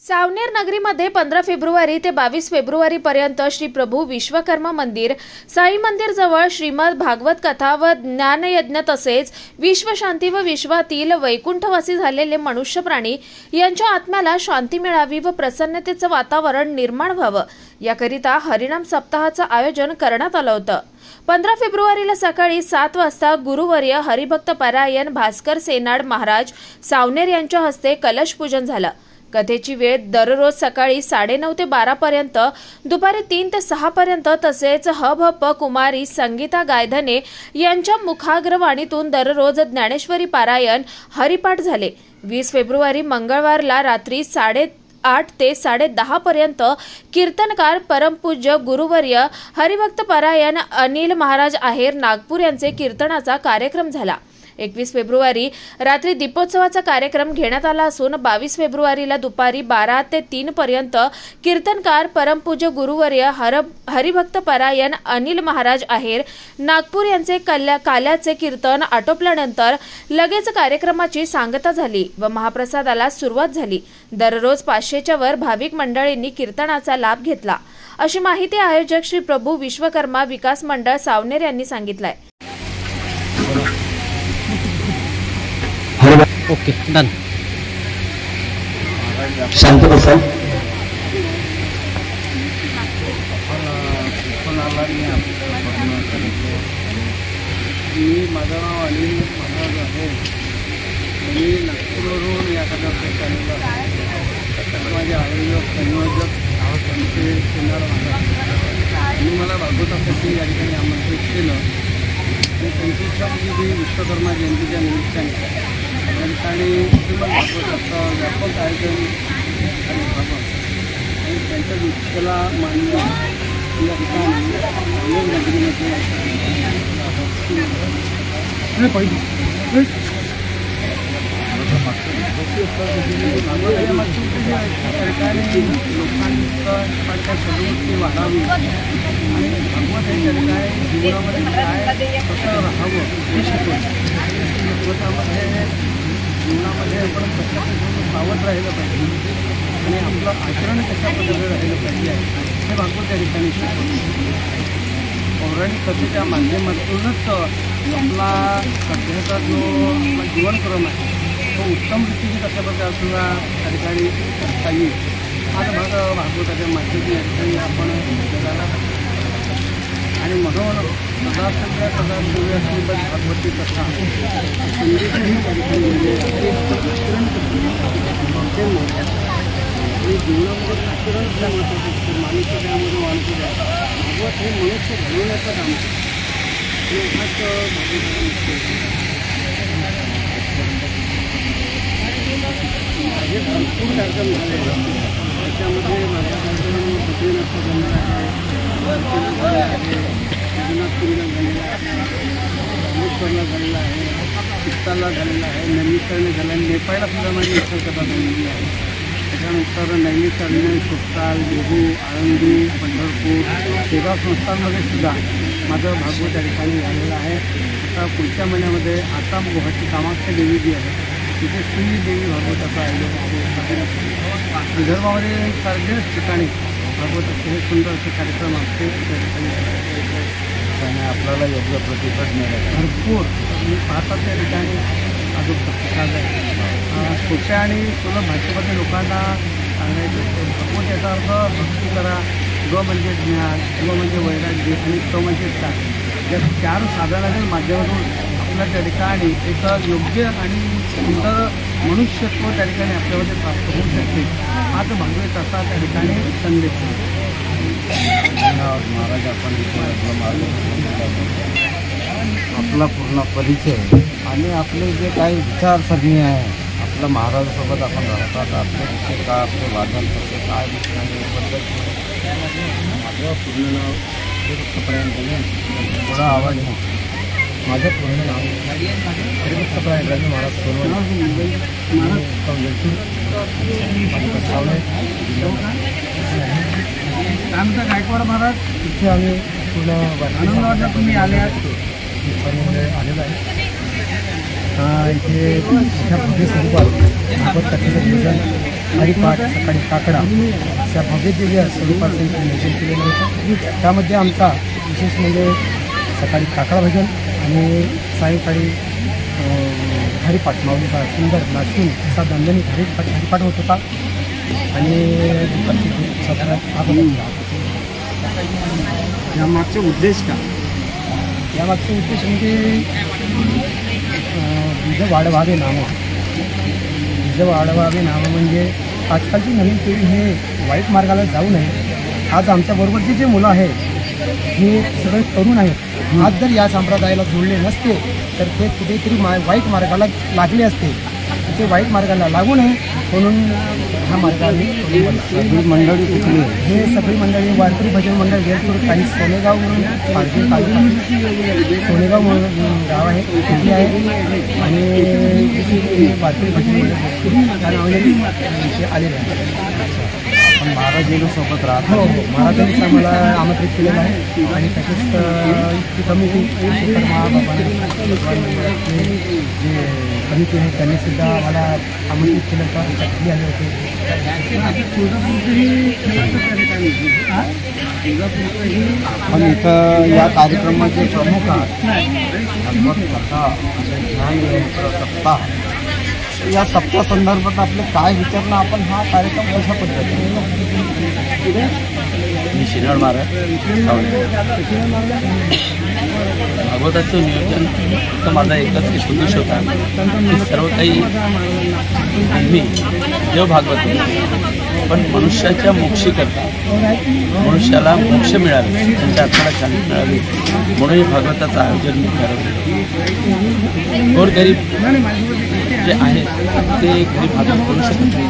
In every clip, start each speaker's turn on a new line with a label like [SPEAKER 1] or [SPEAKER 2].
[SPEAKER 1] Saoner नगरीमध्ये 15 February ते 22 February पर्यंत श्री प्रभू विश्वकर्मा मंदिर, साई मंदिर जवळ श्रीमद भागवत कथा व ज्ञानयज्ञ तसेच विश्वशांती व विश्वातील वैकुंठवासी झालेले मनुष्य प्राणी यांच्या आत्म्याला शांती मिळावी व प्रसन्नतेचे वातावरण निर्माण व्हावं याकरिता हरिनाम सप्ताहाचे आयोजन करण्यात आले होते। 15 फेब्रुवारीला सकाळी 7 वाजता गुरुवर्य हरिभक्त परायण भास्कर सेनाड महाराज सावनेर यांच्या हस्ते कलश पूजन झालं। कथेची वेळ दररोज सकाळी 9:30 ते 12 पर्यंत, दुपारी 3 ते 6 पर्यंत तसेच हभप कुमारी संगीता गायधने यांच्या मुखाग्रवाणीतून दररोज ज्ञानेश्वरी पारायण हरिपाठ झाले। 20 फेब्रुवारी मंगळवारला रात्री 8:30 ते 10:30 पर्यंत कीर्तनकार परमपूज्य गुरुवर्य हरिभक्त परायण अनिल महाराज आहेर नागपूर यांचे कीर्तनाचा कार्यक्रम झाला। 21 फेब्रुवारी रात्री दीपोत्सवाचा कार्यक्रम घेण्यात आला असून 22 फेब्रुवारीला दुपारी 12 ते 3 पर्यंत कीर्तनकार परमपूज्य गुरुवर्य हरिभक्त परायण अनिल महाराज आहेर नागपूर यांचे काल्याचे कीर्तन आटोपल्यानंतर लगेच कार्यक्रमाची सांगता झाली व महाप्रसादाला सुरुवात झाली। दररोज 500च्या वर भाविक मंडळींनी कीर्तनाचा लाभ घेतला, अशी माहिती आयोजक श्री प्रभू विश्वकर्मा विकास मंडळ सावनेर यांनी सांगितले।
[SPEAKER 2] Okay done.
[SPEAKER 3] शांत बसा।
[SPEAKER 4] माझं नाव अनिल महाराज आहे। मी नागपूरवरून या कार्यक्रमात आलेलो आहे। माझे आयोजक संयोजक आमचे सेनार महाराज आणि मला भागवतासाठी या ठिकाणी आमंत्रित केलं आणि 25 विश्वकर्मा जयंतीच्या निमित्ताने या ठिकाणी श्रीमद भागवताचं व्यापक आयोजन आणि त्यांच्या दृष्टीला मानणं या ठिकाणी नगरीमध्ये सरकारी लोकांच्या सदुमती वाढावी आणि भागवत हे ठिकाणी जीवनामध्ये काय कसं राहावं हे शिकवलं। स्वतःमध्ये जीवनामध्ये आपण कशा पद्धतीने सावध राहिलं पाहिजे आणि आपलं आचरण कशा पद्धतीने राहिलं पाहिजे हे भागवत त्या ठिकाणी शिकवलं। पौराणिक कथेच्या माध्यमातूनच आपला सध्याचा जो आपला जीवनक्रम आहे तो उत्तम रीतीने कशा प्रकारचा त्या ठिकाणी करता येईल हा भाग भागवताच्या माध्यमातून या ठिकाणी आपण जगाला आणि म्हणून सदासंध्या सदाशिव्य श्रीमद भागवती कथा संगीतही त्या ठिकाणी आणि जीवनामध्ये आचरण काय महत्त्वाचं असतं, माणूस त्यामध्ये माणूस भागवत हे मनुष्य घडवण्याचं काम आणि हाच भागवताचा हे भरपूर कार्यक्रम झाले। त्याच्यामध्ये माझा कार्यक्रम बद्रीनाथचा झालेला आहे, जगन्नाथपुरीला झालेला आहे, रामेश्वरला झालेला आहे, चित्ताला झालेला आहे, नैमिषारण्य झाला आहे, नेपाळला सुद्धा माझी विठ्ठलकथा झालेली आहे। त्याच्यानंतर नैमिषारण्य, सुक्ताल, देहू, आळंदी, पंढरपूर सेवा संस्थांमध्ये सुद्धा माझं भागवत त्या ठिकाणी झालेलं आहे। आता पुढच्या महिन्यामध्ये आसाम गुवाहाटी कामाख्या देवी जी आहे तिथे श्रीदेवी भागवताचं आयोजन आहे। विदर्भामध्ये सगळ्याच ठिकाणी भागवताचे हे सुंदर असे कार्यक्रम असते त्या ठिकाणी त्याने आपल्याला योग्य प्रतिसाद मिळाला भरपूर मी पाहतात त्या ठिकाणी अजून प्रतिसाद आहे। सोप्या आणि सुलभ भाषेमध्ये लोकांना सांगायचं भागवत याचा अर्थ भक्ती करा, ग म्हणजे ज्ञान, व म्हणजे वैराग्य आणि क म्हणजे त्याग या 4 साधनाच्या माध्यमातून आपल्या त्या ठिकाणी एक योग्य आणि सुंदर मनुष्यत्व त्या ठिकाणी आपल्यामध्ये प्राप्त होऊ शकते हा तर भागवताचा त्या ठिकाणी संदेश
[SPEAKER 3] महाराज आपण आपला पूर्ण परिचय आणि आपले जे काही विचारसरणी आहे आपल्या महाराजासोबत आपण राहतात आपले विषय काय आपले वादन कसं काय विषयाबद्दल माझं पूर्ण नाव थोडा आवाज नाही। माझं पूर्ण नाव हरिभक्त परायण महाराज सोनवणे
[SPEAKER 4] त्यानंतर गायकवाड महाराज
[SPEAKER 3] तिथे आम्ही पूर्ण
[SPEAKER 4] आनंद वाटला तुम्ही आले आहात
[SPEAKER 3] आलेलो आहे। इथे मोठ्या स्वरूपात भागवत कथेचं पूजन
[SPEAKER 2] हरिपाठ सकाळी काकडा अशा भव्य दिव्य स्वरूपाचं इथे नियोजन केलेलं होतं. त्यामध्ये आमचा विशेष म्हणजे सकाळी काकडा भजन आणि सायंकाळी हरिपाठ माऊलीचा सुंदर नाचून असा दणदणीत हरिपाठ होत होता आणि दुपारची सत्रात
[SPEAKER 3] यामागचा उद्देश का?
[SPEAKER 2] यामागचा उद्देश म्हणजे बीज वाढवावे नावं. बीज वाढवावे नावं म्हणजे आजकालची नवीन पिढी हे वाईट मार्गाला जाऊ नये. आज आमच्याबरोबरची जे मुलं आहेत हे सगळे तरुण आहेत. आज जर या संप्रदायाला जोडले नसते तर ते कुठेतरी वाईट मार्गाला लागले असते. ते वाईट मार्गाला लागू नये म्हणून ह्या मार्गाने
[SPEAKER 3] सगळी मंडळी कुठली आहे?
[SPEAKER 2] हे सगळी मंडळी वारकरी भजन मंडळ वेलपूर काही सोनेगाव म्हणून सोनेगाव म्हणून गाव आहे तिथे आहे आणि वारकरी भजन मंडळ त्या नावाने इथे आलेलं आहे.
[SPEAKER 3] आपण महाराजांना सोबत राहतो.
[SPEAKER 2] हो हो, महाराजांनीच आम्हाला आमंत्रित केलेलं आहे आणि तसेच ती कमिटी शेखर महाबाबांचे जे कमिटी आहे त्यांनी सुद्धा आम्हाला आमंत्रित केलं होतं. खाली आले होते.
[SPEAKER 3] पण इथं या कार्यक्रमाचे प्रमुख भागवत कथा ज्ञान सप्ताह. या सप्ताह संदर्भात आपले काय विचारणं, आपण हा कार्यक्रम कशा पद्धतीने?
[SPEAKER 5] मी शिरवाड महाराज भागवताचं नियोजन तर माझा एकच उद्देश होता की सर्व काही नेहमी देव भागवत पण मनुष्याच्या मोक्षीकरता मनुष्याला मोक्ष मिळावे, त्यांच्या आत्म्याला शांती मिळावी म्हणून हे भागवताचं आयोजन मी ठरवलं. गोरगरीब जे आहेत ते गरीब भागवत करू शकत नाही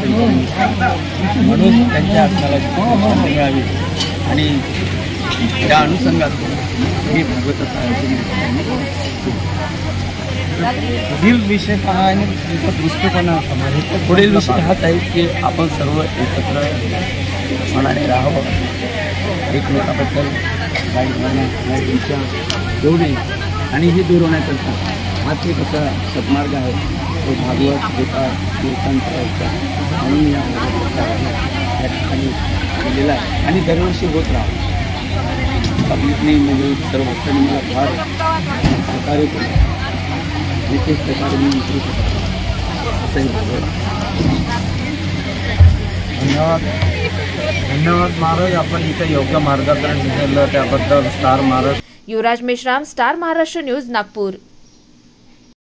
[SPEAKER 5] म्हणून त्यांच्या आत्म्याला शांती मिळावी आणि त्या अनुषंगातून हे भागवताचं आयोजन.
[SPEAKER 3] पुढील विषय काय आणि तुमचा दृष्टिकोन
[SPEAKER 5] पुढील विषय हाच आहे की आपण सर्व एकत्र मनाने राहावं, एकमेकाबद्दल वाईट भावना वाईट विचार येऊ नये आणि हे दूर होण्याकरता हाच एक असा सत्मार्ग आहे तो भागवत गीता कीर्तनचा म्हणून या ठिकाणी केलेला आहे आणि दरवर्षी होत राहावं. आपली म्हणजे सर्व भक्तांनी मला फार सहकार्य केलं. विशेष प्रकारे मी विचारू शकतो असंही
[SPEAKER 3] धन्यवाद. धन्यवाद महाराज. आपण इथे योग्य मार्गदर्शन दिलं त्याबद्दल. स्टार महाराज.
[SPEAKER 1] युवराज मेश्राम, स्टार महाराष्ट्र न्यूज, नागपूर.